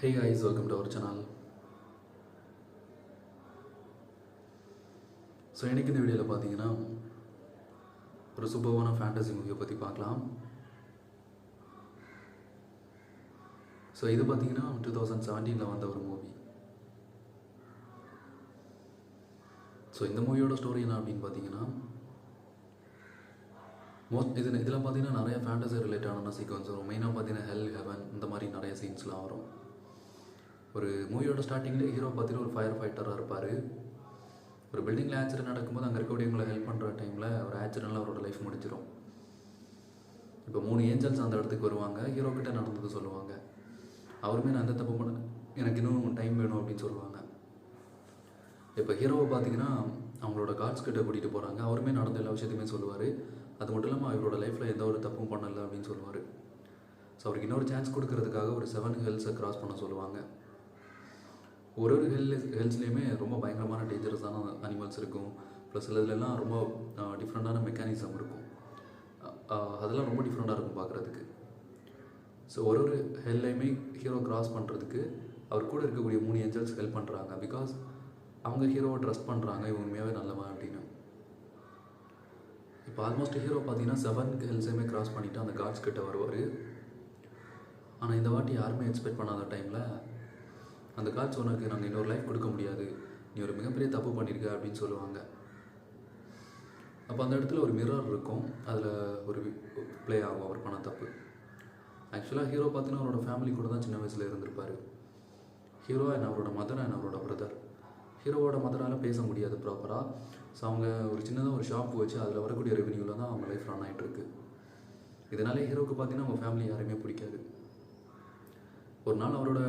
Hey guys, welcome to our channel. So இன்றைக்கி இந்த வீடியோவில் பார்த்தீங்கன்னா ஒரு சூப்பரான ஃபேண்டசி மூவியை பற்றி பார்க்கலாம். ஸோ இது பார்த்தீங்கன்னா 2017 வந்த ஒரு மூவி. ஸோ இந்த மூவியோட ஸ்டோரி என்ன அப்படின்னு பார்த்தீங்கன்னா இதில் பார்த்தீங்கன்னா நிறைய ஃபேண்டசி ரிலேட்டடான சீக்வன்ஸ் வரும். மெயினாக பார்த்தீங்கன்னா ஹெல், ஹெவன் இந்த மாதிரி நிறைய சீன்ஸ்லாம் வரும். ஒரு மூவியோட ஸ்டார்டிங்கில் ஹீரோ பார்த்தீங்கன்னா ஒரு ஃபயர் ஃபைட்டராக இருப்பார். ஒரு பில்டிங்கில் ஆக்சிடென்ட் நடக்கும்போது அங்கே இருக்கக்கூடியவங்களை ஹெல்ப் பண்ணுற டைமில் ஒரு ஆக்சிடென்ட்டில் அவரோட லைஃப் முடிஞ்சிடும். இப்போ 3 ஏஞ்சல்ஸ் அந்த இடத்துக்கு வருவாங்க. ஹீரோ கிட்ட நடந்தது சொல்லுவாங்க. அவருமே நான் எந்த தப்பு பண்ண, எனக்கு இன்னும் டைம் வேணும் அப்படின்னு சொல்லுவாங்க. இப்போ ஹீரோவை பார்த்தீங்கன்னா அவங்களோட கார்ட்ஸ் கிட்ட கூட்டிகிட்டு போகிறாங்க. அவருமே நடந்த எல்லா விஷயத்தையுமே சொல்லுவார். அது மட்டும் இல்லாமல் அவரோட லைஃப்பில் எந்த ஒரு தப்பும் பண்ணலை அப்படின்னு சொல்லுவார். ஸோ அவருக்கு இன்னொரு சான்ஸ் கொடுக்கறதுக்காக ஒரு 7 ஹெல்ஸை கிராஸ் பண்ண சொல்லுவாங்க. ஒரு ஹெல்ஸ்லேயுமே ரொம்ப பயங்கரமான டேஞ்சரஸான அனிமல்ஸ் இருக்கும். ப்ளஸ் இதுலலாம் ரொம்ப டிஃப்ரெண்ட்டான மெக்கானிசம் இருக்கும். அதெல்லாம் ரொம்ப டிஃப்ரெண்ட்டாக இருக்கும் பார்க்குறதுக்கு. ஸோ ஒரு ஹெல்லையுமே ஹீரோ கிராஸ் பண்ணுறதுக்கு அவர் கூட இருக்கக்கூடிய 3 ஏஞ்சல்ஸ் ஹெல்ப் பண்ணுறாங்க. பிகாஸ் அவங்க ஹீரோவை ட்ரஸ்ட் பண்ணுறாங்க, இவன் உண்மையாகவே நல்லவன் அப்படின்னு. இப்போ ஆல்மோஸ்ட் ஹீரோ பார்த்தீங்கன்னா 7 ஹெல்ஸையுமே கிராஸ் பண்ணிவிட்டு அந்த காட்ஸ் கிட்ட வருவார். ஆனால் இந்த வாட்டி யாருமே எக்ஸ்பெக்ட் பண்ணாத டைமில் அந்த காட்ஸ் உனக்கு நாங்கள் இன்னொரு லைஃப் கொடுக்க முடியாது, நீ ஒரு மிகப்பெரிய தப்பு பண்ணியிருக்க அப்படின்னு சொல்லுவாங்க. அப்போ அந்த இடத்துல ஒரு மிரர் இருக்கும், அதில் ஒரு ப்ளே ஆகும் அவர் பண்ண தப்பு. ஆக்சுவலாக ஹீரோ பார்த்தீங்கன்னா அவரோட ஃபேமிலி கூட தான் சின்ன வயசில் இருந்திருப்பார். ஹீரோ அண்ட் அவரோட மதர் அண்ட் அவரோட பிரதர். ஹீரோவோட மதரால் பேச முடியாது ப்ராப்பராக. ஸோ அவங்க ஒரு சின்னதாக ஒரு ஷாப் வச்சு அதில் வரக்கூடிய ரெவென்யூவில் தான் அவங்க லைஃப் ரன் ஆகிட்டுருக்கு. இதனாலே ஹீரோவுக்கு பார்த்தீங்கன்னா அவங்க ஃபேமிலி யாரையுமே பிடிக்காது. ஒரு நாள் அவரோட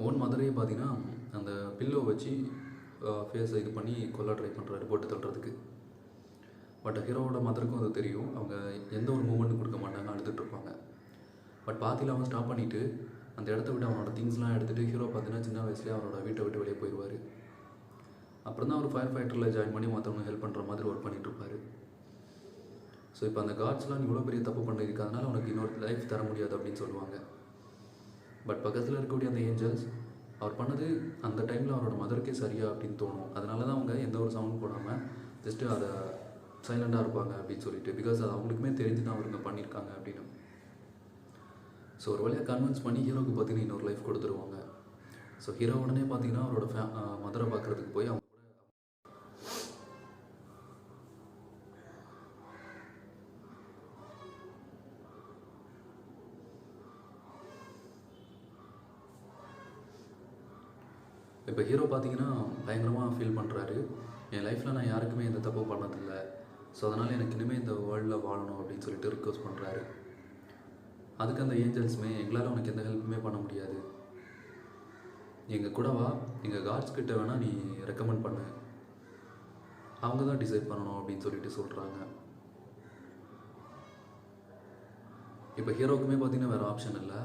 ஓன் மதரையே பார்த்தீங்கன்னா அந்த பில்லோ வச்சு ஃபேஸை இது பண்ணி கொல்ல ட்ரை பண்ணுறாரு, போட்டு தள்ளுறதுக்கு. பட் ஹீரோவோட மதருக்கும் அது தெரியும். அவங்க எந்த ஒரு மூமெண்ட்டும் கொடுக்க மாட்டாங்க, அழுதுட்டுருப்பாங்க. பட் பாத்தியில் அவன் ஸ்டாப் பண்ணிவிட்டு அந்த இடத்த விட்டு அவனோட திங்ஸ்லாம் எடுத்துகிட்டு ஹீரோ பார்த்தீங்கன்னா சின்ன வயசுலேயே அவரோட வீட்டை விட்டு வெளியே போயிடுவார். அப்புறம் தான் அவர் ஃபயர் ஃபைட்டரில் ஜாயின் பண்ணி மற்றவங்க ஹெல்ப் பண்ணுற மாதிரி ஒர்க் பண்ணிகிட்ருப்பார். ஸோ இப்போ அந்த காட்ஸ்லாம் இவ்வளோ பெரிய தப்பு பண்ணியிருக்கு, அதனால் அவனுக்கு இன்னொரு லைஃப் தர முடியாது அப்படின்னு சொல்லுவாங்க. பட் பக்கத்தில் இருக்கக்கூடிய அந்த ஏஞ்சல்ஸ் அவர் பண்ணது அந்த டைமில் அவரோட மதருக்கே சரியா அப்படின்னு தோணும். அதனால தான் அவங்க எந்த ஒரு சவுண்ட் போடாமல் ஜஸ்ட்டு அதை சைலண்டாக இருப்பாங்க அப்படின்னு சொல்லிட்டு. பிகாஸ் அது அவங்களுக்குமே தெரிஞ்சு தான் அவருங்க பண்ணியிருக்காங்க அப்படின்னு. ஸோ ஒரு வழியாக கன்வின்ஸ் பண்ணி ஹீரோக்கு பார்த்தீங்கன்னா இன்னொரு லைஃப் கொடுத்துருவாங்க. ஸோ ஹீரோ உடனே பார்த்தீங்கன்னா அவரோட மதரை பார்க்குறதுக்கு போய் அவங்க இப்போ ஹீரோ பார்த்தீங்கன்னா பயங்கரமாக ஃபீல் பண்ணுறாரு. என் லைஃப்பில் நான் யாருக்குமே எந்த தப்பும் பண்ணதில்லை, ஸோ அதனால் எனக்கு இனிமேல் இந்த வேர்ல்டில் வாழணும் அப்படின்னு சொல்லிட்டு ரிக்வஸ்ட் பண்ணுறாரு. அதுக்கு அந்த ஏஞ்சல்ஸுமே எங்களால் உனக்கு எந்த ஹெல்ப்புமே பண்ண முடியாது, எங்கள் கூட வா, எங்கள் காட்ஸ் கிட்ட வேணால் நீ ரெக்கமெண்ட் பண்ணு, அவங்க தான் டிசைட் பண்ணணும் அப்படின்னு சொல்லிட்டு சொல்கிறாங்க. இப்போ ஹீரோக்குமே பார்த்தீங்கன்னா வேறு ஆப்ஷன் இல்லை.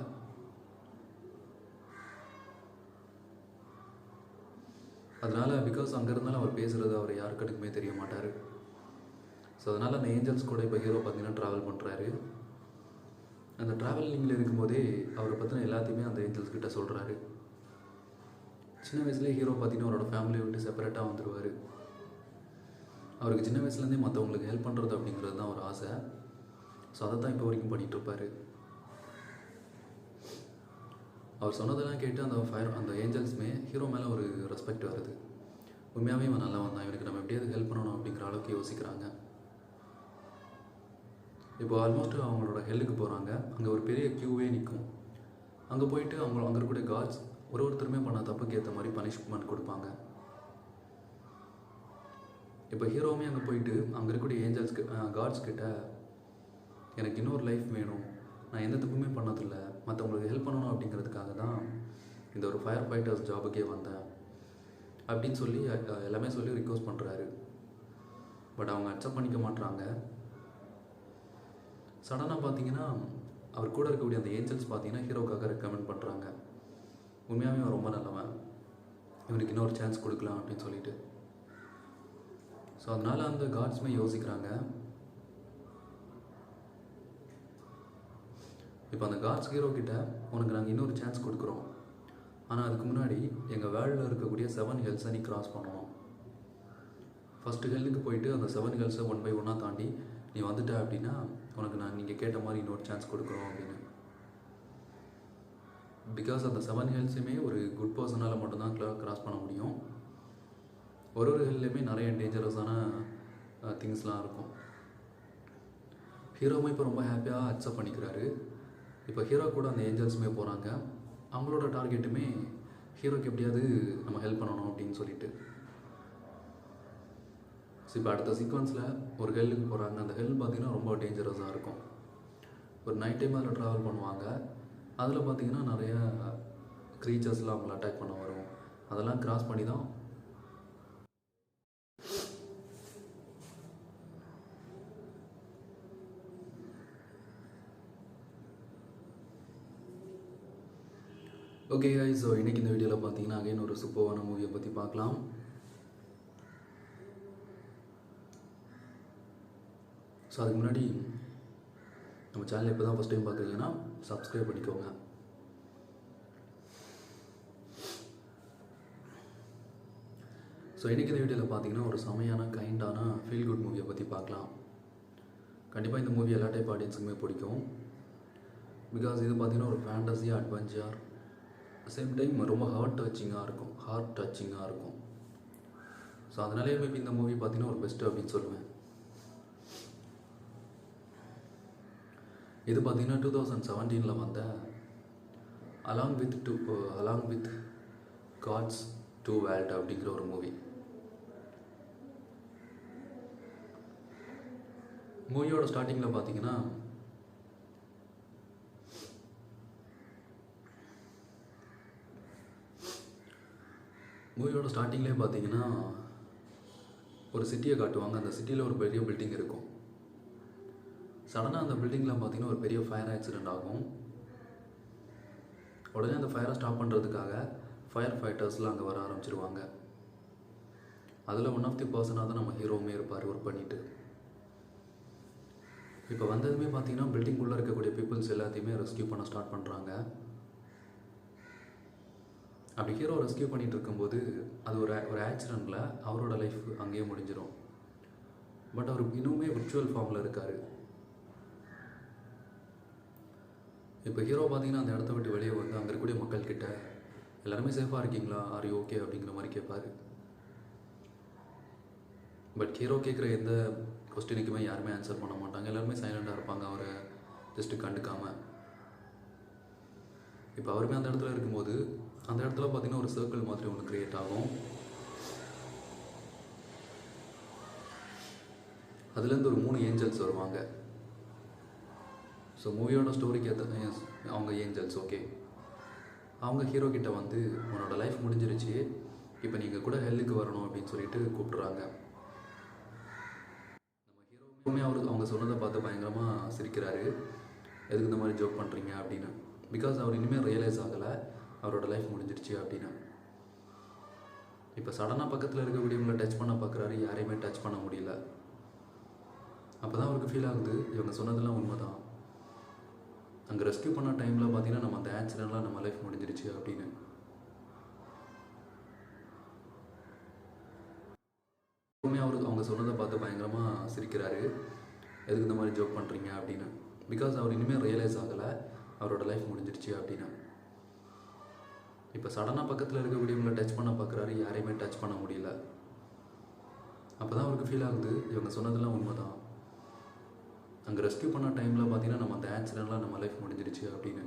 அதனால் பிகாஸ் அங்கே இருந்தாலும் அவர் பேசுகிறது அவர் யாருக்கடுக்குமே தெரிய மாட்டார். ஸோ அதனால் அந்த ஏஞ்சல்ஸ் கூட இப்போ ஹீரோ பார்த்தீங்கன்னா ட்ராவல் பண்ணுறாரு. அந்த ட்ராவலிங்கில் இருக்கும்போதே அவரை பற்றின எல்லாத்தையுமே அந்த ஏஞ்சல்ஸ் கிட்ட சொல்கிறாரு. சின்ன வயசுலேயே ஹீரோ பார்த்தீங்கன்னா அவரோட ஃபேமிலியை விட்டு செப்பரேட்டாக வந்துடுவார். அவருக்கு சின்ன வயசுலேருந்தே மற்றவங்களுக்கு ஹெல்ப் பண்ணுறது அப்படிங்கிறது தான் ஒரு ஆசை. ஸோ அதை தான் இப்போ வரைக்கும் பண்ணிகிட்ருப்பார். அவர் சொன்னதெல்லாம் கேட்டு அந்த ஏஞ்சல்ஸுமே ஹீரோ மேலே ஒரு ரெஸ்பெக்ட் வருது. உண்மையாகவே இவன் நல்லவன் தான், இவனுக்கு நம்ம எப்படியாவது ஹெல்ப் பண்ணணும் அப்படிங்கிற அளவுக்கு யோசிக்கிறாங்க. இப்போ ஆல்மோஸ்ட் அவங்களோட ஹெல்லுக்கு போகிறாங்க. அங்கே ஒரு பெரிய க்யூவே நிற்கும். அங்கே போயிட்டு அங்கே இருக்கக்கூடிய காட்ஸ் ஒருத்தருமே பண்ண தப்புக்கு ஏற்ற மாதிரி பனிஷ்மெண்ட் கொடுப்பாங்க. இப்போ ஹீரோவுமே அங்கே போயிட்டு அங்கே இருக்கக்கூடிய ஏஞ்சல்ஸ்க்கு காட்ஸ் கிட்ட எனக்கு இன்னொரு லைஃப் வேணும், நான் எந்த தப்புமே பண்ணதில்லை, மற்றவங்களுக்கு ஹெல்ப் பண்ணணும் அப்படிங்கிறதுக்காக தான் இந்த ஒரு ஃபயர் ஃபைட்டர்ஸ் ஜாபுக்கே வந்தேன் அப்படின்னு சொல்லி எல்லாமே சொல்லி ரிக்வஸ்ட் பண்ணுறாரு. பட் அவங்க அக்செப்ட் பண்ணிக்க மாட்டுறாங்க. சடனாக பார்த்தீங்கன்னா அவர் கூட இருக்கக்கூடிய அந்த ஏஞ்சல்ஸ் பார்த்தீங்கன்னா ஹீரோக்காக ரெக்கமெண்ட் பண்ணுறாங்க. உண்மையாகவே அவன் ரொம்ப நல்லவன், இவனுக்கு இன்னொரு சான்ஸ் கொடுக்கலாம் அப்படின்னு சொல்லிட்டு. ஸோ அதனால் அந்த காட்ஸுமே யோசிக்கிறாங்க. இப்போ அந்த காட்ஸ் ஹீரோ கிட்ட உனக்கு நாங்கள் இன்னொரு சான்ஸ் கொடுக்குறோம், ஆனால் அதுக்கு முன்னாடி எங்கள் வேர்ல்டில் இருக்கக்கூடிய 7 ஹில்ஸை நீ கிராஸ் பண்ணணும். ஃபஸ்ட்டு ஹில்லுக்கு போயிட்டு அந்த 7 ஹில்ஸை 1 by 1 தாண்டி நீ வந்துட்ட அப்படின்னா உனக்கு நீங்கள் கேட்ட மாதிரி இன்னொரு சான்ஸ் கொடுக்குறோம் அப்படின்னு. பிகாஸ் அந்த 7 ஹில்ஸுமே ஒரு குட் பர்சனால் மட்டும்தான் கிராஸ் பண்ண முடியும். ஒரு ஹில்லையுமே நிறைய டேஞ்சரஸான திங்ஸ்லாம் இருக்கும். ஹீரோவும் இப்போ ரொம்ப ஹாப்பியாக அக்செப்ட் பண்ணிக்கிறாரு. இப்போ ஹீரோ கூட அந்த ஏஞ்சல்ஸுமே போகிறாங்க. அவங்களோட டார்கெட்டுமே ஹீரோக்கு எப்படியாவது நம்ம ஹெல்ப் பண்ணணும் அப்படின்னு சொல்லிட்டு. ஸோ இப்போ அடுத்த சீக்வன்ஸில் ஒரு ஹெல்லுக்கு போகிறாங்க. அந்த ஹெல் பார்த்திங்கன்னா ரொம்ப டேஞ்சரஸாக இருக்கும். ஒரு நைட் டைம் அதில் ட்ராவல் பண்ணுவாங்க. அதில் பார்த்திங்கன்னா நிறைய க்ரீச்சர்ஸ்லாம் அவங்கள அட்டாக் பண்ண வரும். அதெல்லாம் கிராஸ் பண்ணி தான் ஓகே guys, ஸோ இன்றைக்கி இந்த வீடியோவில் பார்த்தீங்கன்னா அகைன் ஒரு சூப்பரான மூவியை பற்றி பார்க்கலாம். ஸோ அதுக்கு முன்னாடி நம்ம சேனல் இப்போ தான் ஃபஸ்ட் டைம் பார்க்குறீங்கன்னா சப்ஸ்கிரைப் பண்ணிக்கோங்க. ஸோ இன்றைக்கி இந்த வீடியோவில் பார்த்தீங்கன்னா ஒரு செமையான கைண்டான ஃபீல் குட் மூவியை பற்றி பார்க்கலாம். கண்டிப்பாக இந்த மூவி எல்லா டைப் ஆடியன்ஸுக்குமே பிடிக்கும். பிகாஸ் இது பார்த்திங்கன்னா ஒரு ஃபேண்டஸி அட்வென்ச்சர், சேம் டைம் ரொம்ப ஹார்ட் டச்சிங்காக இருக்கும். ஸோ அதனாலே மேபி இந்த மூவி பார்த்தீங்கன்னா ஒரு பெஸ்ட்டு அப்படின்னு சொல்லுவேன். இது பார்த்தீங்கன்னா 2017 வந்த along with gods two world அப்படிங்கிற ஒரு மூவி. மூவியோட ஸ்டார்டிங்கில் பார்த்தீங்கன்னா ஒரு சிட்டியை காட்டுவாங்க. அந்த சிட்டியில் ஒரு பெரிய பில்டிங் இருக்கும். சடனாக அந்த பில்டிங்கில் பார்த்தீங்கன்னா ஒரு பெரிய ஃபயர் ஆக்சிடெண்ட் ஆகும். உடனே அந்த ஃபயரை ஸ்டாப் பண்ணுறதுக்காக ஃபயர் ஃபைட்டர்ஸ்லாம் அங்கே வர ஆரம்பிச்சிருவாங்க. அதில் ஒன் ஆஃப் தி பர்சனாக தான் நம்ம ஹீரோவுமே இருப்பார் ஒர்க் பண்ணிவிட்டு. இப்போ வந்ததுமே பார்த்தீங்கன்னா பில்டிங்குள்ளே இருக்கக்கூடிய பீப்புள்ஸ் எல்லாத்தையுமே ரெஸ்கியூ பண்ண ஸ்டார்ட் பண்ணுறாங்க. அப்படி ஹீரோ ரெஸ்கியூ பண்ணிகிட்டு இருக்கும்போது அது ஒரு ஆக்சிடெண்ட்டில் அவரோட லைஃப் அங்கேயே முடிஞ்சிடும். பட் அவர் இன்னுமே விர்ச்சுவல் ஃபார்மில் இருக்கார். இப்போ ஹீரோ பார்த்தீங்கன்னா அந்த இடத்த விட்டு வெளியே வந்து அங்கே இருக்கக்கூடிய மக்கள்கிட்ட எல்லாருமே சேஃபாக இருக்கீங்களா, ஆர் யூ ஓகே அப்படிங்கிற மாதிரி கேட்பார். பட் ஹீரோ கேட்குற எந்த கொஸ்டினுக்குமே யாருமே ஆன்சர் பண்ண மாட்டாங்க. எல்லாருமே சைலண்டாக இருப்பாங்க, அவரை ஜஸ்ட்டு கண்டுக்காமல். இப்போ அவருமே அந்த இடத்துல இருக்கும்போது அந்த இடத்துல பார்த்திங்கன்னா ஒரு சர்க்கிள் மாதிரி ஒன்று க்ரியேட் ஆகும். அதுலேருந்து ஒரு 3 ஏஞ்சல்ஸ் வருவாங்க. ஸோ மூவியோட ஸ்டோரிக்கு ஏற்ற அவங்க ஏஞ்சல்ஸ். ஓகே, அவங்க ஹீரோ கிட்ட வந்து உன்னோட லைஃப் முடிஞ்சிருச்சு, இப்போ நீங்கள் கூட ஹெல்லுக்கு வரணும் அப்படின்னு சொல்லிட்டு கூப்பிட்றாங்க. நம்ம ஹீரோவுமே அவங்க சொன்னதை பார்த்து பயங்கரமாக சிரிக்கிறாரு. எதுக்கு இந்த மாதிரி ஜோக் பண்ணுறீங்க அப்படின்னு. பிகாஸ் அவர் இனிமேல் ரியலைஸ் ஆகலை அவரோட லைஃப் முடிஞ்சிருச்சு அப்படின்னு. இப்போ சடனாக பக்கத்தில் இருக்கக்கூடியவங்களை டச் பண்ண பார்க்குறாரு, யாரையுமே டச் பண்ண முடியல. அப்போ தான் அவருக்கு ஃபீல் ஆகுது இவங்க சொன்னதெல்லாம் உண்மை தான். அங்கே ரெஸ்கியூ பண்ண டைமில் பார்த்தீங்கன்னா நம்ம அந்த ஆக்சிடெண்ட்லாம் நம்ம லைஃப் முடிஞ்சிருச்சு அப்படின்னு. அவங்க சொன்னதை பார்த்து பயங்கரமாக சிரிக்கிறாரு. எதுக்கு இந்த மாதிரி ஜோக் பண்ணுறீங்க அப்படின்னு. பிகாஸ் அவர் இனிமேல் ரியலைஸ் ஆகலை அவரோட லைஃப் முடிஞ்சிருச்சு அப்படின்னு. இப்போ சடனாக பக்கத்தில் இருக்கக்கூடியவங்களை டச் பண்ண பார்க்குறாரு, யாரையுமே டச் பண்ண முடியல. அப்போ தான் அவருக்கு ஃபீல் ஆகுது இவங்க சொன்னதெல்லாம் உண்மை தான். அங்கே ரெஸ்கியூ பண்ண டைமில் பார்த்தீங்கன்னா நம்ம அந்த ஆக்சிடெண்ட்லாம் நம்ம லைஃப் முடிஞ்சிருச்சு அப்படின்னு.